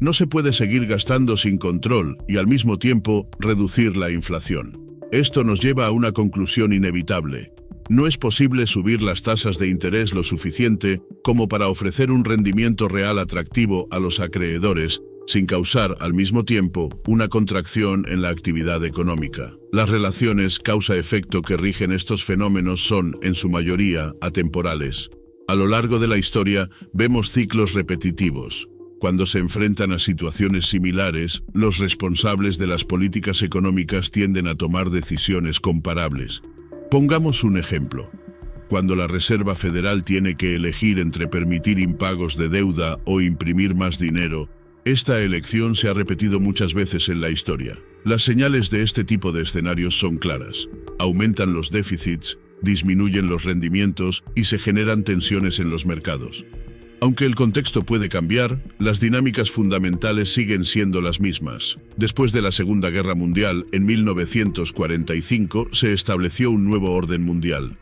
No se puede seguir gastando sin control y al mismo tiempo reducir la inflación. Esto nos lleva a una conclusión inevitable. No es posible subir las tasas de interés lo suficiente como para ofrecer un rendimiento real atractivo a los acreedores, sin causar al mismo tiempo una contracción en la actividad económica. Las relaciones causa-efecto que rigen estos fenómenos son, en su mayoría, atemporales. A lo largo de la historia vemos ciclos repetitivos. Cuando se enfrentan a situaciones similares, los responsables de las políticas económicas tienden a tomar decisiones comparables. Pongamos un ejemplo. Cuando la Reserva Federal tiene que elegir entre permitir impagos de deuda o imprimir más dinero, esta elección se ha repetido muchas veces en la historia. Las señales de este tipo de escenarios son claras. Aumentan los déficits, disminuyen los rendimientos y se generan tensiones en los mercados. Aunque el contexto puede cambiar, las dinámicas fundamentales siguen siendo las mismas. Después de la Segunda Guerra Mundial, en 1945, se estableció un nuevo orden mundial.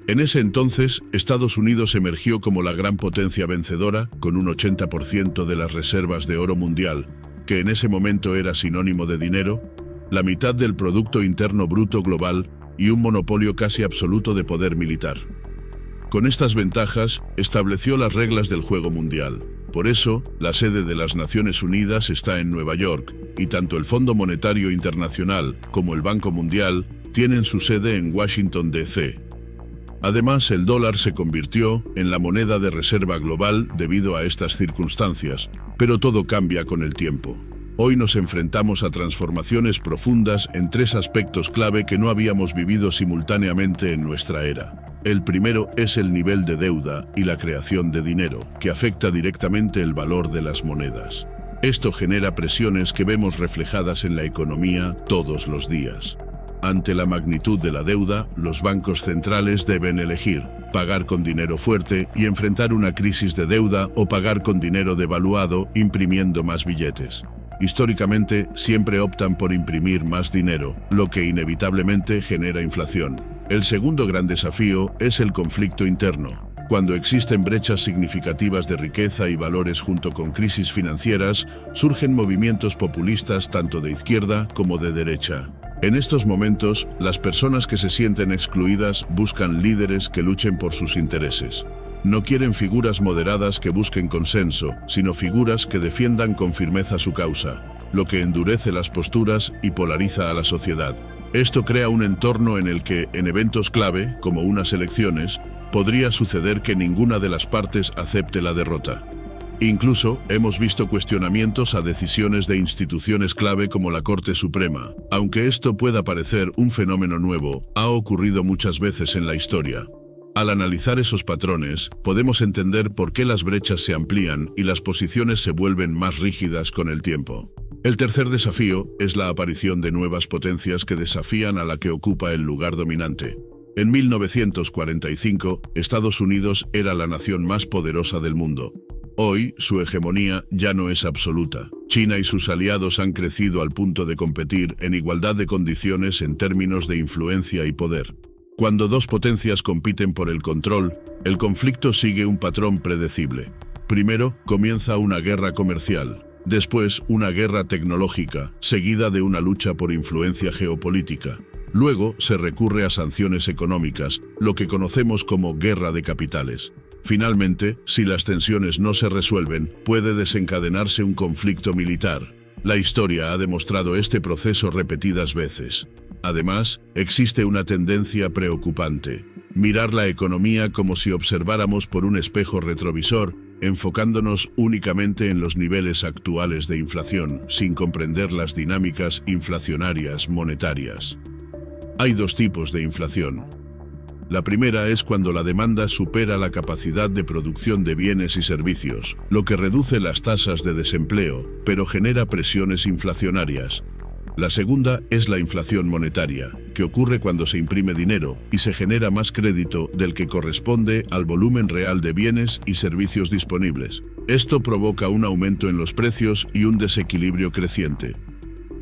En ese entonces, Estados Unidos emergió como la gran potencia vencedora, con un 80% de las reservas de oro mundial, que en ese momento era sinónimo de dinero, la mitad del Producto Interno Bruto global y un monopolio casi absoluto de poder militar. Con estas ventajas, estableció las reglas del juego mundial. Por eso, la sede de las Naciones Unidas está en Nueva York, y tanto el Fondo Monetario Internacional como el Banco Mundial tienen su sede en Washington, D.C. Además, el dólar se convirtió en la moneda de reserva global debido a estas circunstancias, pero todo cambia con el tiempo. Hoy nos enfrentamos a transformaciones profundas en tres aspectos clave que no habíamos vivido simultáneamente en nuestra era. El primero es el nivel de deuda y la creación de dinero, que afecta directamente el valor de las monedas. Esto genera presiones que vemos reflejadas en la economía todos los días. Ante la magnitud de la deuda, los bancos centrales deben elegir: pagar con dinero fuerte y enfrentar una crisis de deuda o pagar con dinero devaluado imprimiendo más billetes. Históricamente, siempre optan por imprimir más dinero, lo que inevitablemente genera inflación. El segundo gran desafío es el conflicto interno. Cuando existen brechas significativas de riqueza y valores junto con crisis financieras, surgen movimientos populistas tanto de izquierda como de derecha. En estos momentos, las personas que se sienten excluidas buscan líderes que luchen por sus intereses. No quieren figuras moderadas que busquen consenso, sino figuras que defiendan con firmeza su causa, lo que endurece las posturas y polariza a la sociedad. Esto crea un entorno en el que, en eventos clave, como unas elecciones, podría suceder que ninguna de las partes acepte la derrota. Incluso hemos visto cuestionamientos a decisiones de instituciones clave como la Corte Suprema. Aunque esto pueda parecer un fenómeno nuevo, ha ocurrido muchas veces en la historia. Al analizar esos patrones, podemos entender por qué las brechas se amplían y las posiciones se vuelven más rígidas con el tiempo. El tercer desafío es la aparición de nuevas potencias que desafían a la que ocupa el lugar dominante. En 1945, Estados Unidos era la nación más poderosa del mundo. Hoy, su hegemonía ya no es absoluta. China y sus aliados han crecido al punto de competir en igualdad de condiciones en términos de influencia y poder. Cuando dos potencias compiten por el control, el conflicto sigue un patrón predecible. Primero, comienza una guerra comercial. Después, una guerra tecnológica, seguida de una lucha por influencia geopolítica. Luego, se recurre a sanciones económicas, lo que conocemos como guerra de capitales. Finalmente, si las tensiones no se resuelven, puede desencadenarse un conflicto militar. La historia ha demostrado este proceso repetidas veces. Además, existe una tendencia preocupante: mirar la economía como si observáramos por un espejo retrovisor, enfocándonos únicamente en los niveles actuales de inflación, sin comprender las dinámicas inflacionarias monetarias. Hay dos tipos de inflación. La primera es cuando la demanda supera la capacidad de producción de bienes y servicios, lo que reduce las tasas de desempleo, pero genera presiones inflacionarias. La segunda es la inflación monetaria, que ocurre cuando se imprime dinero y se genera más crédito del que corresponde al volumen real de bienes y servicios disponibles. Esto provoca un aumento en los precios y un desequilibrio creciente.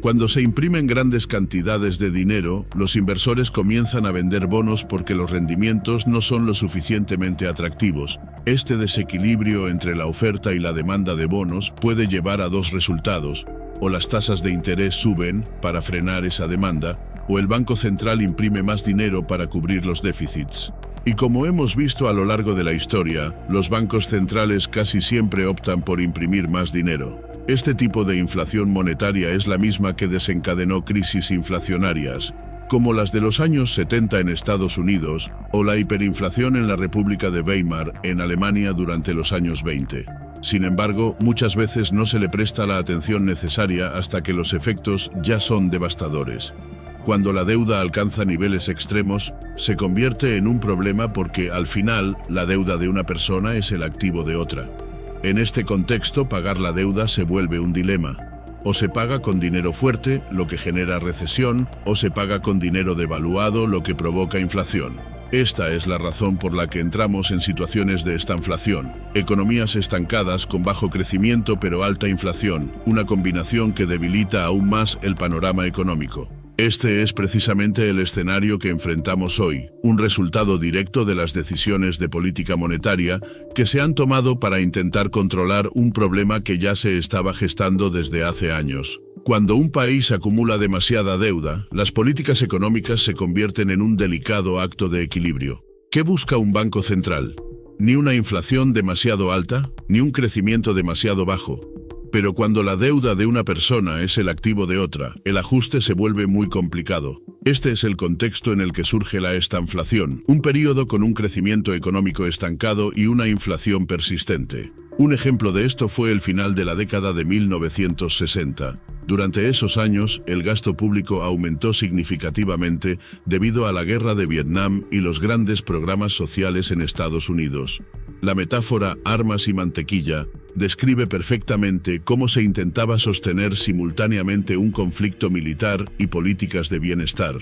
Cuando se imprimen grandes cantidades de dinero, los inversores comienzan a vender bonos porque los rendimientos no son lo suficientemente atractivos. Este desequilibrio entre la oferta y la demanda de bonos puede llevar a dos resultados: o las tasas de interés suben para frenar esa demanda, o el Banco Central imprime más dinero para cubrir los déficits. Y como hemos visto a lo largo de la historia, los bancos centrales casi siempre optan por imprimir más dinero. Este tipo de inflación monetaria es la misma que desencadenó crisis inflacionarias, como las de los años 70 en Estados Unidos o la hiperinflación en la República de Weimar en Alemania durante los años 20. Sin embargo, muchas veces no se le presta la atención necesaria hasta que los efectos ya son devastadores. Cuando la deuda alcanza niveles extremos, se convierte en un problema porque, al final, la deuda de una persona es el activo de otra. En este contexto, pagar la deuda se vuelve un dilema. O se paga con dinero fuerte, lo que genera recesión, o se paga con dinero devaluado, lo que provoca inflación. Esta es la razón por la que entramos en situaciones de estanflación. Economías estancadas con bajo crecimiento pero alta inflación, una combinación que debilita aún más el panorama económico. Este es precisamente el escenario que enfrentamos hoy, un resultado directo de las decisiones de política monetaria que se han tomado para intentar controlar un problema que ya se estaba gestando desde hace años. Cuando un país acumula demasiada deuda, las políticas económicas se convierten en un delicado acto de equilibrio. ¿Qué busca un banco central? Ni una inflación demasiado alta, ni un crecimiento demasiado bajo. Pero cuando la deuda de una persona es el activo de otra, el ajuste se vuelve muy complicado. Este es el contexto en el que surge la estanflación, un periodo con un crecimiento económico estancado y una inflación persistente. Un ejemplo de esto fue el final de la década de 1960. Durante esos años, el gasto público aumentó significativamente debido a la guerra de Vietnam y los grandes programas sociales en Estados Unidos. La metáfora armas y mantequilla describe perfectamente cómo se intentaba sostener simultáneamente un conflicto militar y políticas de bienestar.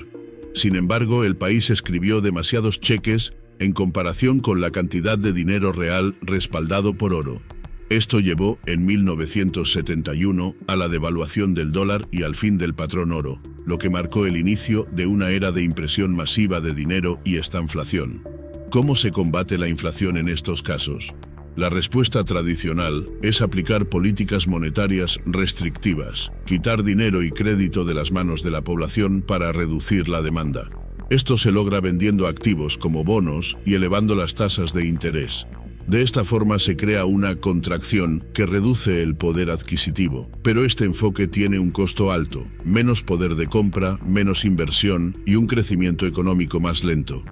Sin embargo, el país escribió demasiados cheques en comparación con la cantidad de dinero real respaldado por oro. Esto llevó, en 1971, a la devaluación del dólar y al fin del patrón oro, lo que marcó el inicio de una era de impresión masiva de dinero y estanflación. ¿Cómo se combate la inflación en estos casos? La respuesta tradicional es aplicar políticas monetarias restrictivas, quitar dinero y crédito de las manos de la población para reducir la demanda. Esto se logra vendiendo activos como bonos y elevando las tasas de interés. De esta forma se crea una contracción que reduce el poder adquisitivo, pero este enfoque tiene un costo alto, menos poder de compra, menos inversión y un crecimiento económico más lento.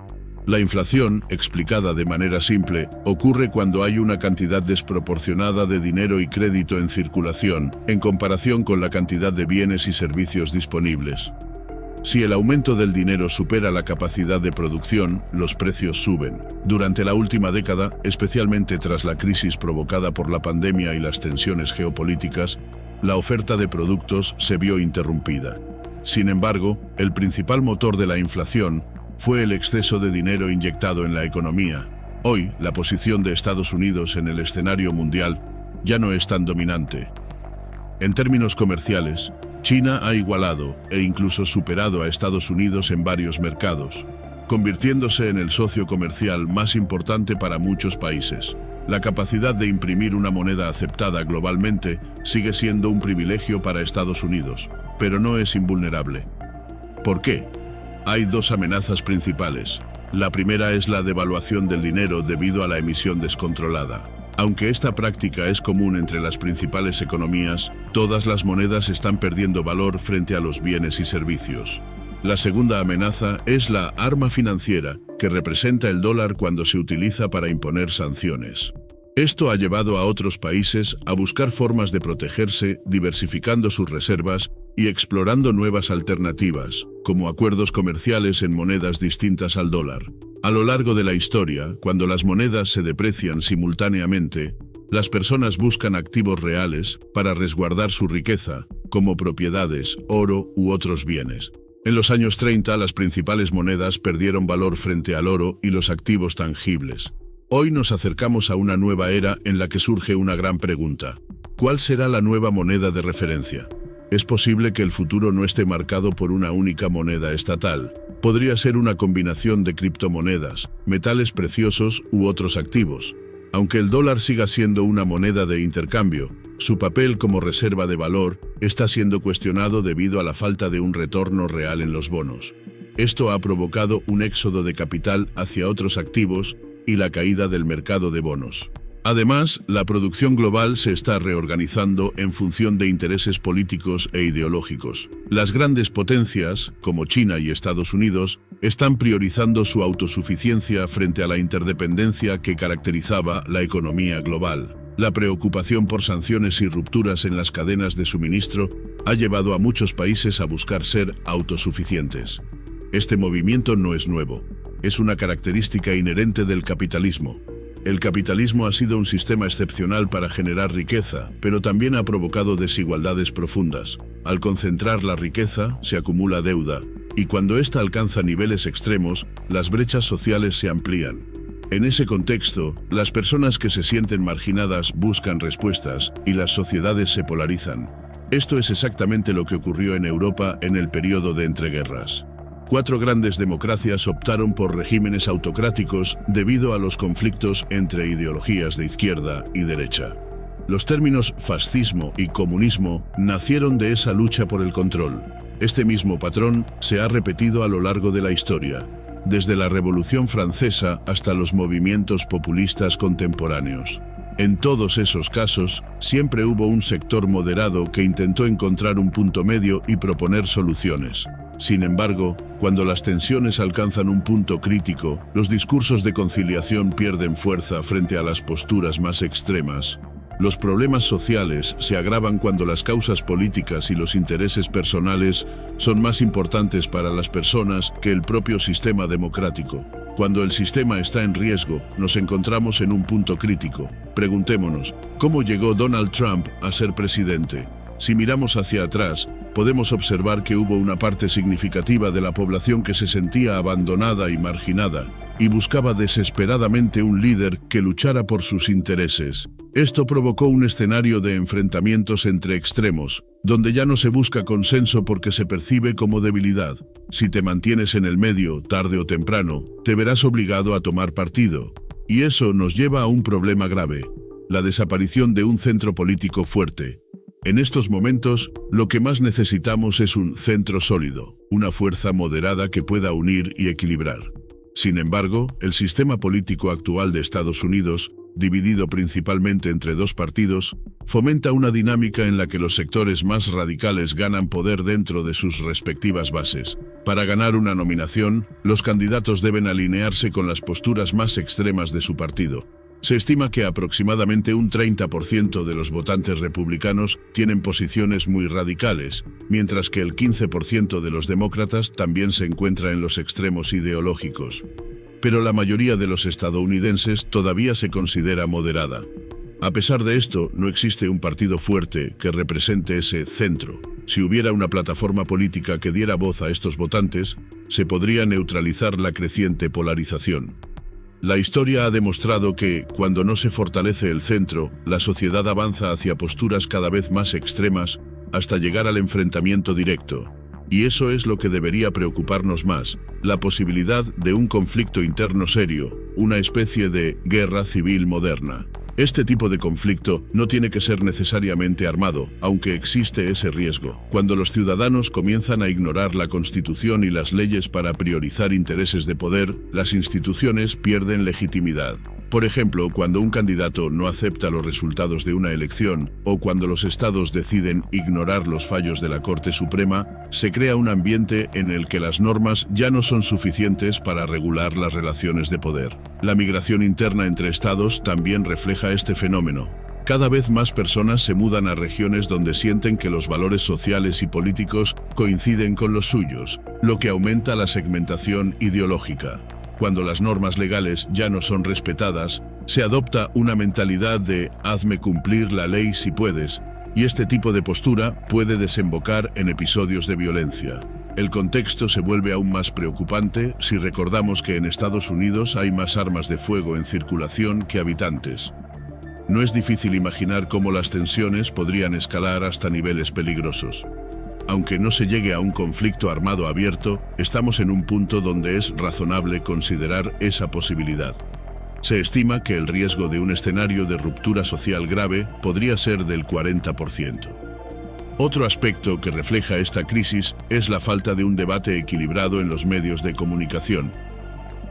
La inflación, explicada de manera simple, ocurre cuando hay una cantidad desproporcionada de dinero y crédito en circulación, en comparación con la cantidad de bienes y servicios disponibles. Si el aumento del dinero supera la capacidad de producción, los precios suben. Durante la última década, especialmente tras la crisis provocada por la pandemia y las tensiones geopolíticas, la oferta de productos se vio interrumpida. Sin embargo, el principal motor de la inflación fue el exceso de dinero inyectado en la economía. Hoy, la posición de Estados Unidos en el escenario mundial ya no es tan dominante. En términos comerciales, China ha igualado e incluso superado a Estados Unidos en varios mercados, convirtiéndose en el socio comercial más importante para muchos países. La capacidad de imprimir una moneda aceptada globalmente sigue siendo un privilegio para Estados Unidos, pero no es invulnerable. ¿Por qué? Hay dos amenazas principales. La primera es la devaluación del dinero debido a la emisión descontrolada. Aunque esta práctica es común entre las principales economías, todas las monedas están perdiendo valor frente a los bienes y servicios. La segunda amenaza es la arma financiera, que representa el dólar cuando se utiliza para imponer sanciones. Esto ha llevado a otros países a buscar formas de protegerse, diversificando sus reservas y explorando nuevas alternativas, como acuerdos comerciales en monedas distintas al dólar. A lo largo de la historia, cuando las monedas se deprecian simultáneamente, las personas buscan activos reales para resguardar su riqueza, como propiedades, oro u otros bienes. En los años 30, las principales monedas perdieron valor frente al oro y los activos tangibles. Hoy nos acercamos a una nueva era en la que surge una gran pregunta. ¿Cuál será la nueva moneda de referencia? Es posible que el futuro no esté marcado por una única moneda estatal. Podría ser una combinación de criptomonedas, metales preciosos u otros activos. Aunque el dólar siga siendo una moneda de intercambio, su papel como reserva de valor está siendo cuestionado debido a la falta de un retorno real en los bonos. Esto ha provocado un éxodo de capital hacia otros activos y la caída del mercado de bonos. Además, la producción global se está reorganizando en función de intereses políticos e ideológicos. Las grandes potencias, como China y Estados Unidos, están priorizando su autosuficiencia frente a la interdependencia que caracterizaba la economía global. La preocupación por sanciones y rupturas en las cadenas de suministro ha llevado a muchos países a buscar ser autosuficientes. Este movimiento no es nuevo, es una característica inherente del capitalismo. El capitalismo ha sido un sistema excepcional para generar riqueza, pero también ha provocado desigualdades profundas. Al concentrar la riqueza, se acumula deuda, y cuando ésta alcanza niveles extremos, las brechas sociales se amplían. En ese contexto, las personas que se sienten marginadas buscan respuestas y las sociedades se polarizan. Esto es exactamente lo que ocurrió en Europa en el periodo de entreguerras. 4 grandes democracias optaron por regímenes autocráticos debido a los conflictos entre ideologías de izquierda y derecha. Los términos fascismo y comunismo nacieron de esa lucha por el control. Este mismo patrón se ha repetido a lo largo de la historia, desde la Revolución Francesa hasta los movimientos populistas contemporáneos. En todos esos casos, siempre hubo un sector moderado que intentó encontrar un punto medio y proponer soluciones. Sin embargo, cuando las tensiones alcanzan un punto crítico, los discursos de conciliación pierden fuerza frente a las posturas más extremas. Los problemas sociales se agravan cuando las causas políticas y los intereses personales son más importantes para las personas que el propio sistema democrático. Cuando el sistema está en riesgo, nos encontramos en un punto crítico. Preguntémonos, ¿cómo llegó Donald Trump a ser presidente? Si miramos hacia atrás, podemos observar que hubo una parte significativa de la población que se sentía abandonada y marginada, y buscaba desesperadamente un líder que luchara por sus intereses. Esto provocó un escenario de enfrentamientos entre extremos, donde ya no se busca consenso porque se percibe como debilidad. Si te mantienes en el medio, tarde o temprano, te verás obligado a tomar partido. Y eso nos lleva a un problema grave: la desaparición de un centro político fuerte. En estos momentos, lo que más necesitamos es un centro sólido, una fuerza moderada que pueda unir y equilibrar. Sin embargo, el sistema político actual de Estados Unidos, dividido principalmente entre 2 partidos, fomenta una dinámica en la que los sectores más radicales ganan poder dentro de sus respectivas bases. Para ganar una nominación, los candidatos deben alinearse con las posturas más extremas de su partido. Se estima que aproximadamente un 30% de los votantes republicanos tienen posiciones muy radicales, mientras que el 15% de los demócratas también se encuentra en los extremos ideológicos. Pero la mayoría de los estadounidenses todavía se considera moderada. A pesar de esto, no existe un partido fuerte que represente ese centro. Si hubiera una plataforma política que diera voz a estos votantes, se podría neutralizar la creciente polarización. La historia ha demostrado que, cuando no se fortalece el centro, la sociedad avanza hacia posturas cada vez más extremas hasta llegar al enfrentamiento directo. Y eso es lo que debería preocuparnos más: la posibilidad de un conflicto interno serio, una especie de guerra civil moderna. Este tipo de conflicto no tiene que ser necesariamente armado, aunque existe ese riesgo. Cuando los ciudadanos comienzan a ignorar la Constitución y las leyes para priorizar intereses de poder, las instituciones pierden legitimidad. Por ejemplo, cuando un candidato no acepta los resultados de una elección o cuando los estados deciden ignorar los fallos de la Corte Suprema, se crea un ambiente en el que las normas ya no son suficientes para regular las relaciones de poder. La migración interna entre estados también refleja este fenómeno. Cada vez más personas se mudan a regiones donde sienten que los valores sociales y políticos coinciden con los suyos, lo que aumenta la segmentación ideológica. Cuando las normas legales ya no son respetadas, se adopta una mentalidad de «hazme cumplir la ley si puedes», y este tipo de postura puede desembocar en episodios de violencia. El contexto se vuelve aún más preocupante si recordamos que en Estados Unidos hay más armas de fuego en circulación que habitantes. No es difícil imaginar cómo las tensiones podrían escalar hasta niveles peligrosos. Aunque no se llegue a un conflicto armado abierto, estamos en un punto donde es razonable considerar esa posibilidad. Se estima que el riesgo de un escenario de ruptura social grave podría ser del 40%. Otro aspecto que refleja esta crisis es la falta de un debate equilibrado en los medios de comunicación.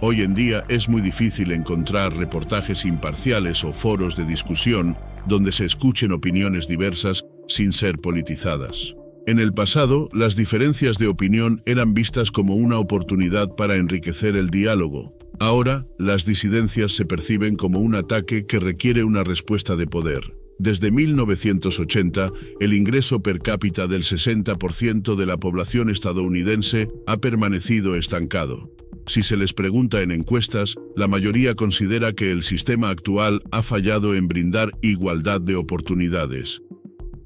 Hoy en día es muy difícil encontrar reportajes imparciales o foros de discusión donde se escuchen opiniones diversas sin ser politizadas. En el pasado, las diferencias de opinión eran vistas como una oportunidad para enriquecer el diálogo. Ahora, las disidencias se perciben como un ataque que requiere una respuesta de poder. Desde 1980, el ingreso per cápita del 60% de la población estadounidense ha permanecido estancado. Si se les pregunta en encuestas, la mayoría considera que el sistema actual ha fallado en brindar igualdad de oportunidades.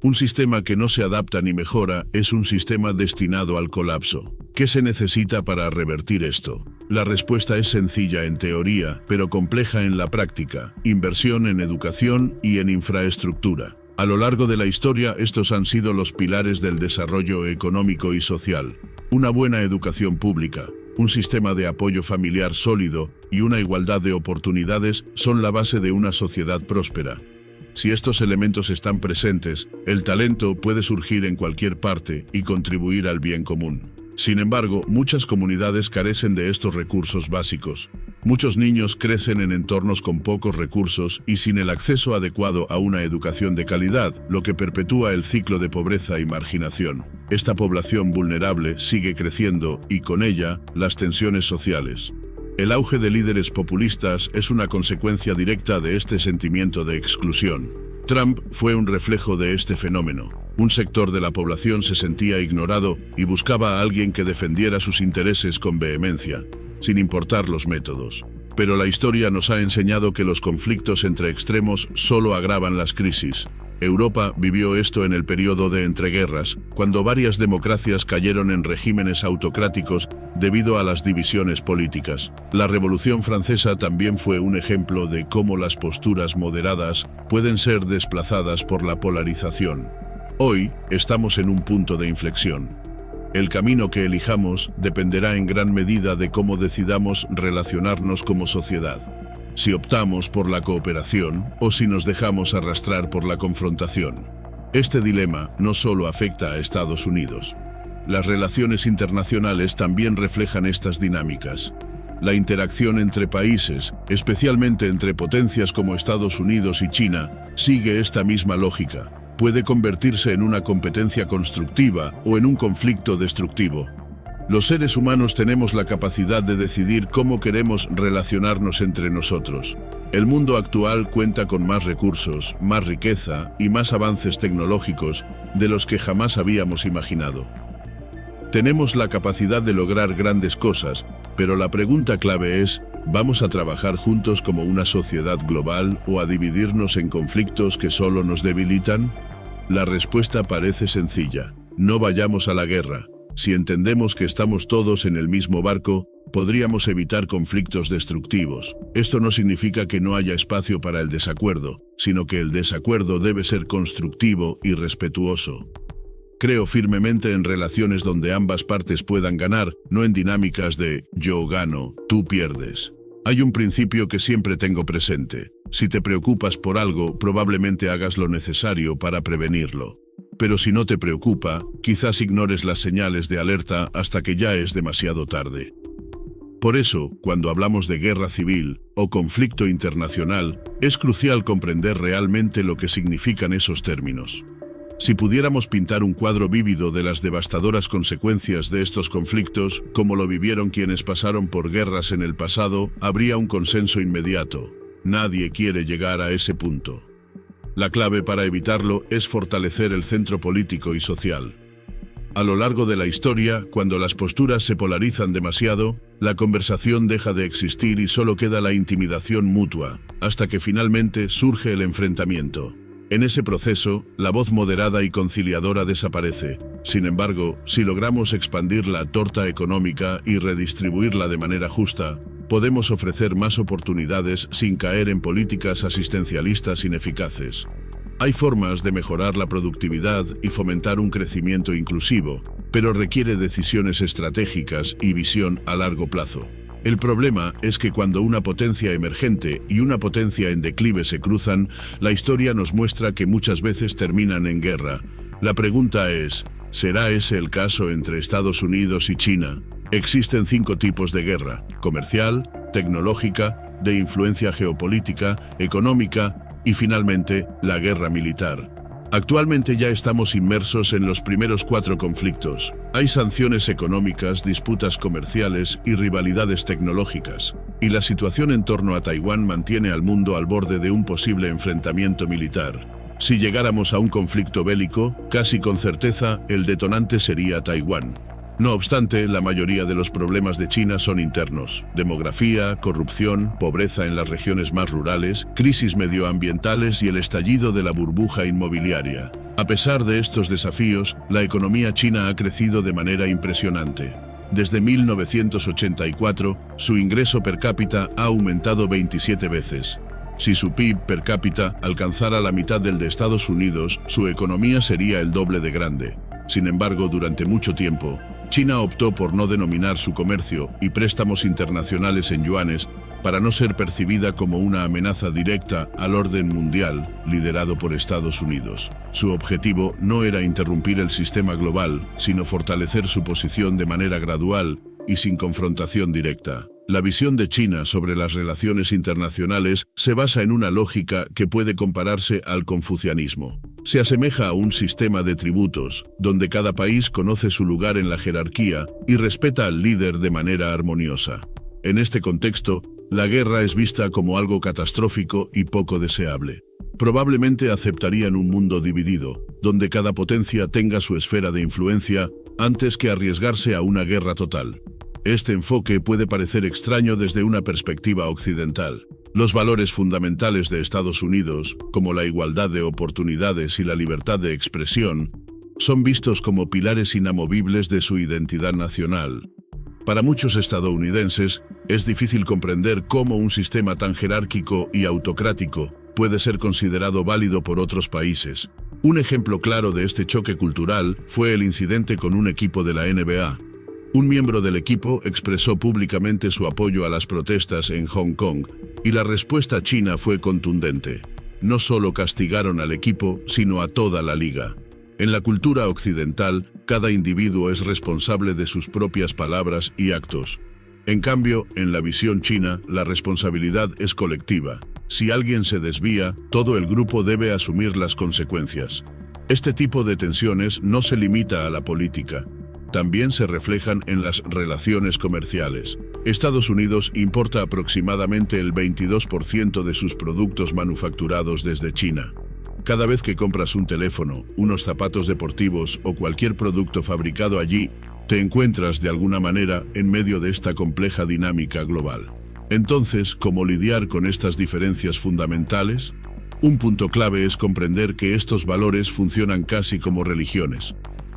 Un sistema que no se adapta ni mejora es un sistema destinado al colapso. ¿Qué se necesita para revertir esto? La respuesta es sencilla en teoría, pero compleja en la práctica: inversión en educación y en infraestructura. A lo largo de la historia, estos han sido los pilares del desarrollo económico y social. Una buena educación pública, un sistema de apoyo familiar sólido y una igualdad de oportunidades son la base de una sociedad próspera. Si estos elementos están presentes, el talento puede surgir en cualquier parte y contribuir al bien común. Sin embargo, muchas comunidades carecen de estos recursos básicos. Muchos niños crecen en entornos con pocos recursos y sin el acceso adecuado a una educación de calidad, lo que perpetúa el ciclo de pobreza y marginación. Esta población vulnerable sigue creciendo y, con ella, las tensiones sociales. El auge de líderes populistas es una consecuencia directa de este sentimiento de exclusión. Trump fue un reflejo de este fenómeno. Un sector de la población se sentía ignorado y buscaba a alguien que defendiera sus intereses con vehemencia, sin importar los métodos. Pero la historia nos ha enseñado que los conflictos entre extremos solo agravan las crisis. Europa vivió esto en el periodo de entreguerras, cuando varias democracias cayeron en regímenes autocráticos debido a las divisiones políticas. La Revolución Francesa también fue un ejemplo de cómo las posturas moderadas pueden ser desplazadas por la polarización. Hoy estamos en un punto de inflexión. El camino que elijamos dependerá en gran medida de cómo decidamos relacionarnos como sociedad. Si optamos por la cooperación o si nos dejamos arrastrar por la confrontación. Este dilema no solo afecta a Estados Unidos. Las relaciones internacionales también reflejan estas dinámicas. La interacción entre países, especialmente entre potencias como Estados Unidos y China, sigue esta misma lógica. Puede convertirse en una competencia constructiva o en un conflicto destructivo. Los seres humanos tenemos la capacidad de decidir cómo queremos relacionarnos entre nosotros. El mundo actual cuenta con más recursos, más riqueza y más avances tecnológicos de los que jamás habíamos imaginado. Tenemos la capacidad de lograr grandes cosas, pero la pregunta clave es: ¿vamos a trabajar juntos como una sociedad global o a dividirnos en conflictos que solo nos debilitan? La respuesta parece sencilla: no vayamos a la guerra. Si entendemos que estamos todos en el mismo barco, podríamos evitar conflictos destructivos. Esto no significa que no haya espacio para el desacuerdo, sino que el desacuerdo debe ser constructivo y respetuoso. Creo firmemente en relaciones donde ambas partes puedan ganar, no en dinámicas de yo gano, tú pierdes. Hay un principio que siempre tengo presente: si te preocupas por algo, probablemente hagas lo necesario para prevenirlo. Pero si no te preocupa, quizás ignores las señales de alerta hasta que ya es demasiado tarde. Por eso, cuando hablamos de guerra civil o conflicto internacional, es crucial comprender realmente lo que significan esos términos. Si pudiéramos pintar un cuadro vívido de las devastadoras consecuencias de estos conflictos, como lo vivieron quienes pasaron por guerras en el pasado, habría un consenso inmediato: nadie quiere llegar a ese punto. La clave para evitarlo es fortalecer el centro político y social. A lo largo de la historia, cuando las posturas se polarizan demasiado, la conversación deja de existir y solo queda la intimidación mutua, hasta que finalmente surge el enfrentamiento. En ese proceso, la voz moderada y conciliadora desaparece. Sin embargo, si logramos expandir la torta económica y redistribuirla de manera justa, podemos ofrecer más oportunidades sin caer en políticas asistencialistas ineficaces. Hay formas de mejorar la productividad y fomentar un crecimiento inclusivo, pero requiere decisiones estratégicas y visión a largo plazo. El problema es que cuando una potencia emergente y una potencia en declive se cruzan, la historia nos muestra que muchas veces terminan en guerra. La pregunta es, ¿será ese el caso entre Estados Unidos y China? Existen 5 tipos de guerra: comercial, tecnológica, de influencia geopolítica, económica y finalmente la guerra militar. Actualmente ya estamos inmersos en los primeros 4 conflictos. Hay sanciones económicas, disputas comerciales y rivalidades tecnológicas. Y la situación en torno a Taiwán mantiene al mundo al borde de un posible enfrentamiento militar. Si llegáramos a un conflicto bélico, casi con certeza el detonante sería Taiwán. No obstante, la mayoría de los problemas de China son internos: demografía, corrupción, pobreza en las regiones más rurales, crisis medioambientales y el estallido de la burbuja inmobiliaria. A pesar de estos desafíos, la economía china ha crecido de manera impresionante. Desde 1984, su ingreso per cápita ha aumentado 27 veces. Si su PIB per cápita alcanzara la mitad del de Estados Unidos, su economía sería el doble de grande. Sin embargo, durante mucho tiempo, China optó por no denominar su comercio y préstamos internacionales en yuanes para no ser percibida como una amenaza directa al orden mundial liderado por Estados Unidos. Su objetivo no era interrumpir el sistema global, sino fortalecer su posición de manera gradual y sin confrontación directa. La visión de China sobre las relaciones internacionales se basa en una lógica que puede compararse al confucianismo. Se asemeja a un sistema de tributos, donde cada país conoce su lugar en la jerarquía y respeta al líder de manera armoniosa. En este contexto, la guerra es vista como algo catastrófico y poco deseable. Probablemente aceptarían un mundo dividido, donde cada potencia tenga su esfera de influencia, antes que arriesgarse a una guerra total. Este enfoque puede parecer extraño desde una perspectiva occidental. Los valores fundamentales de Estados Unidos, como la igualdad de oportunidades y la libertad de expresión, son vistos como pilares inamovibles de su identidad nacional. Para muchos estadounidenses, es difícil comprender cómo un sistema tan jerárquico y autocrático puede ser considerado válido por otros países. Un ejemplo claro de este choque cultural fue el incidente con un equipo de la NBA. Un miembro del equipo expresó públicamente su apoyo a las protestas en Hong Kong, y la respuesta china fue contundente. No solo castigaron al equipo, sino a toda la liga. En la cultura occidental, cada individuo es responsable de sus propias palabras y actos. En cambio, en la visión china, la responsabilidad es colectiva. Si alguien se desvía, todo el grupo debe asumir las consecuencias. Este tipo de tensiones no se limita a la política. También se reflejan en las relaciones comerciales. Estados Unidos importa aproximadamente el 22% de sus productos manufacturados desde China. Cada vez que compras un teléfono, unos zapatos deportivos o cualquier producto fabricado allí, te encuentras de alguna manera en medio de esta compleja dinámica global. Entonces, ¿cómo lidiar con estas diferencias fundamentales? Un punto clave es comprender que estos valores funcionan casi como religiones.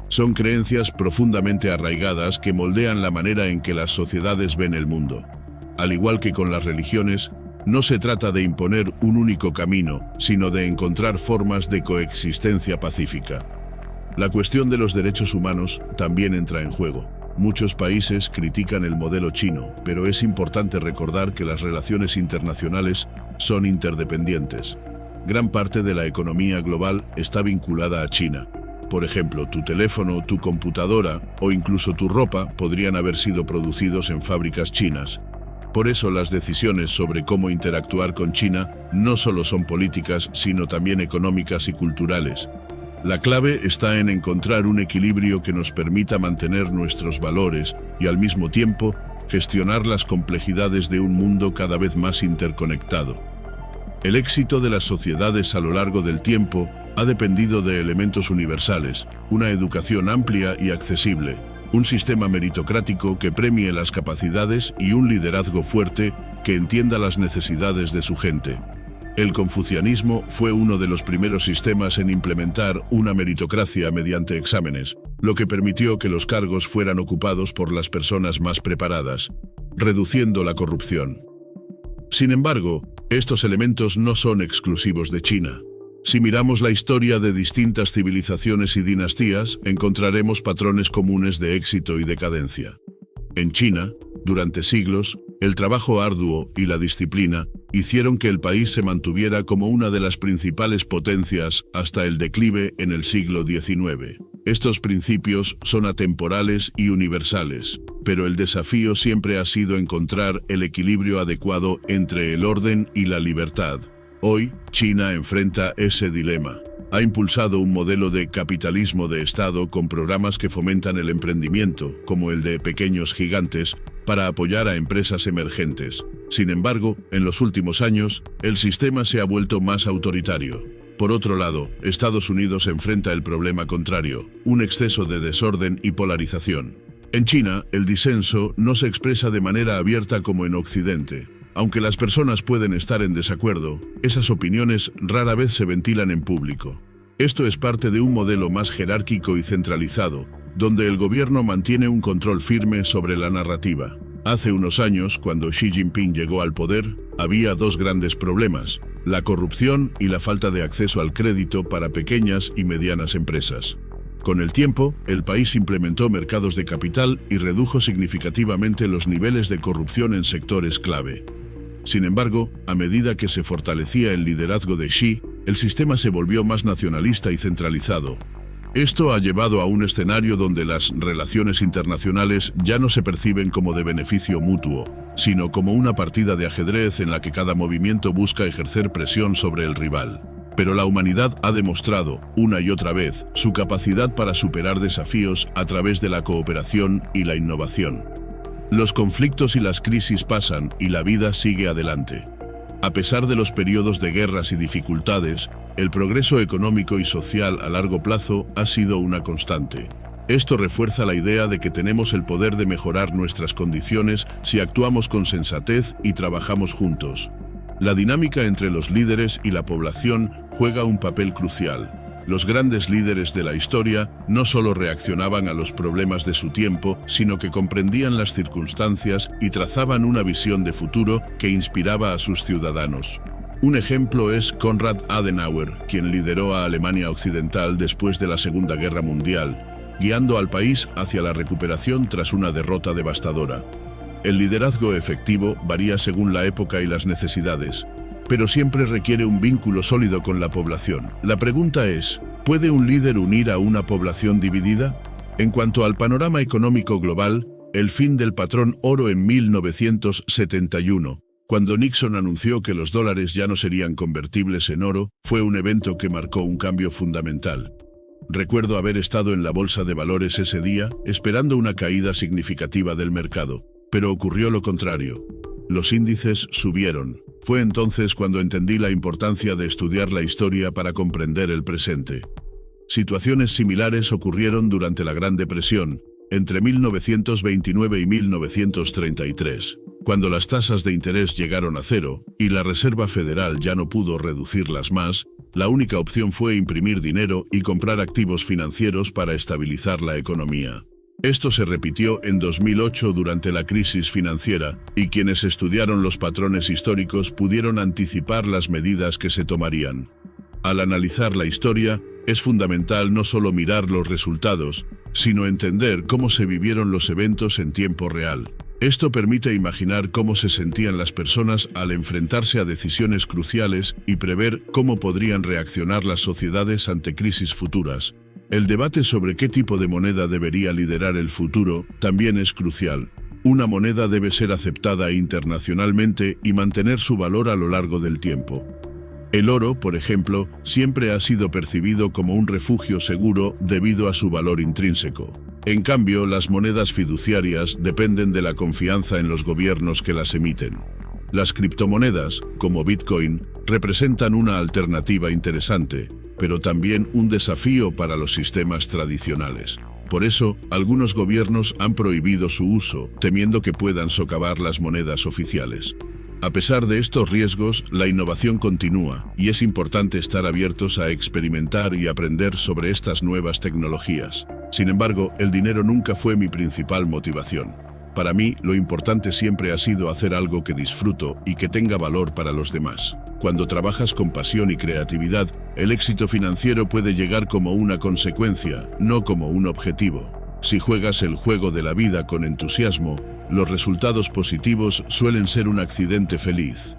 Son creencias profundamente arraigadas que moldean la manera en que las sociedades ven el mundo. Al igual que con las religiones, no se trata de imponer un único camino, sino de encontrar formas de coexistencia pacífica. La cuestión de los derechos humanos también entra en juego. Muchos países critican el modelo chino, pero es importante recordar que las relaciones internacionales son interdependientes. Gran parte de la economía global está vinculada a China. Por ejemplo, tu teléfono, tu computadora o incluso tu ropa podrían haber sido producidos en fábricas chinas. Por eso las decisiones sobre cómo interactuar con China no solo son políticas, sino también económicas y culturales. La clave está en encontrar un equilibrio que nos permita mantener nuestros valores y al mismo tiempo gestionar las complejidades de un mundo cada vez más interconectado. El éxito de las sociedades a lo largo del tiempo ha dependido de elementos universales: una educación amplia y accesible, un sistema meritocrático que premie las capacidades y un liderazgo fuerte que entienda las necesidades de su gente. El confucianismo fue uno de los primeros sistemas en implementar una meritocracia mediante exámenes, lo que permitió que los cargos fueran ocupados por las personas más preparadas. reduciendo la corrupción. Sin embargo, estos elementos no son exclusivos de China. Si miramos la historia de distintas civilizaciones y dinastías, encontraremos patrones comunes de éxito y decadencia. En China, durante siglos, el trabajo arduo y la disciplina hicieron que el país se mantuviera como una de las principales potencias hasta el declive en el siglo XIX. Estos principios son atemporales y universales, pero el desafío siempre ha sido encontrar el equilibrio adecuado entre el orden y la libertad. Hoy, China enfrenta ese dilema. Ha impulsado un modelo de capitalismo de Estado con programas que fomentan el emprendimiento, como el de Pequeños Gigantes, para apoyar a empresas emergentes. Sin embargo, en los últimos años, el sistema se ha vuelto más autoritario. Por otro lado, Estados Unidos enfrenta el problema contrario, un exceso de desorden y polarización. En China, el disenso no se expresa de manera abierta como en Occidente. Aunque las personas pueden estar en desacuerdo, esas opiniones rara vez se ventilan en público. Esto es parte de un modelo más jerárquico y centralizado, donde el gobierno mantiene un control firme sobre la narrativa. Hace unos años, cuando Xi Jinping llegó al poder, había dos grandes problemas: la corrupción y la falta de acceso al crédito para pequeñas y medianas empresas. Con el tiempo, el país implementó mercados de capital y redujo significativamente los niveles de corrupción en sectores clave. Sin embargo, a medida que se fortalecía el liderazgo de Xi, el sistema se volvió más nacionalista y centralizado. Esto ha llevado a un escenario donde las relaciones internacionales ya no se perciben como de beneficio mutuo, sino como una partida de ajedrez en la que cada movimiento busca ejercer presión sobre el rival. Pero la humanidad ha demostrado, una y otra vez, su capacidad para superar desafíos a través de la cooperación y la innovación. Los conflictos y las crisis pasan y la vida sigue adelante. A pesar de los periodos de guerras y dificultades, el progreso económico y social a largo plazo ha sido una constante. Esto refuerza la idea de que tenemos el poder de mejorar nuestras condiciones si actuamos con sensatez y trabajamos juntos. La dinámica entre los líderes y la población juega un papel crucial. Los grandes líderes de la historia no solo reaccionaban a los problemas de su tiempo, sino que comprendían las circunstancias y trazaban una visión de futuro que inspiraba a sus ciudadanos. Un ejemplo es Konrad Adenauer, quien lideró a Alemania Occidental después de la Segunda Guerra Mundial, guiando al país hacia la recuperación tras una derrota devastadora. El liderazgo efectivo varía según la época y las necesidades, pero siempre requiere un vínculo sólido con la población. La pregunta es, ¿puede un líder unir a una población dividida? En cuanto al panorama económico global, el fin del patrón oro en 1971, cuando Nixon anunció que los dólares ya no serían convertibles en oro, fue un evento que marcó un cambio fundamental. Recuerdo haber estado en la bolsa de valores ese día, esperando una caída significativa del mercado, pero ocurrió lo contrario. Los índices subieron. Fue entonces cuando entendí la importancia de estudiar la historia para comprender el presente. Situaciones similares ocurrieron durante la Gran Depresión, entre 1929 y 1933, cuando las tasas de interés llegaron a cero y la Reserva Federal ya no pudo reducirlas más. La única opción fue imprimir dinero y comprar activos financieros para estabilizar la economía. Esto se repitió en 2008 durante la crisis financiera, y quienes estudiaron los patrones históricos pudieron anticipar las medidas que se tomarían. Al analizar la historia, es fundamental no solo mirar los resultados, sino entender cómo se vivieron los eventos en tiempo real. Esto permite imaginar cómo se sentían las personas al enfrentarse a decisiones cruciales y prever cómo podrían reaccionar las sociedades ante crisis futuras. El debate sobre qué tipo de moneda debería liderar el futuro también es crucial. Una moneda debe ser aceptada internacionalmente y mantener su valor a lo largo del tiempo. El oro, por ejemplo, siempre ha sido percibido como un refugio seguro debido a su valor intrínseco. En cambio, las monedas fiduciarias dependen de la confianza en los gobiernos que las emiten. Las criptomonedas, como Bitcoin, representan una alternativa interesante, pero también un desafío para los sistemas tradicionales. Por eso, algunos gobiernos han prohibido su uso, temiendo que puedan socavar las monedas oficiales. A pesar de estos riesgos, la innovación continúa, y es importante estar abiertos a experimentar y aprender sobre estas nuevas tecnologías. Sin embargo, el dinero nunca fue mi principal motivación. Para mí, lo importante siempre ha sido hacer algo que disfruto y que tenga valor para los demás. Cuando trabajas con pasión y creatividad, el éxito financiero puede llegar como una consecuencia, no como un objetivo. Si juegas el juego de la vida con entusiasmo, los resultados positivos suelen ser un accidente feliz.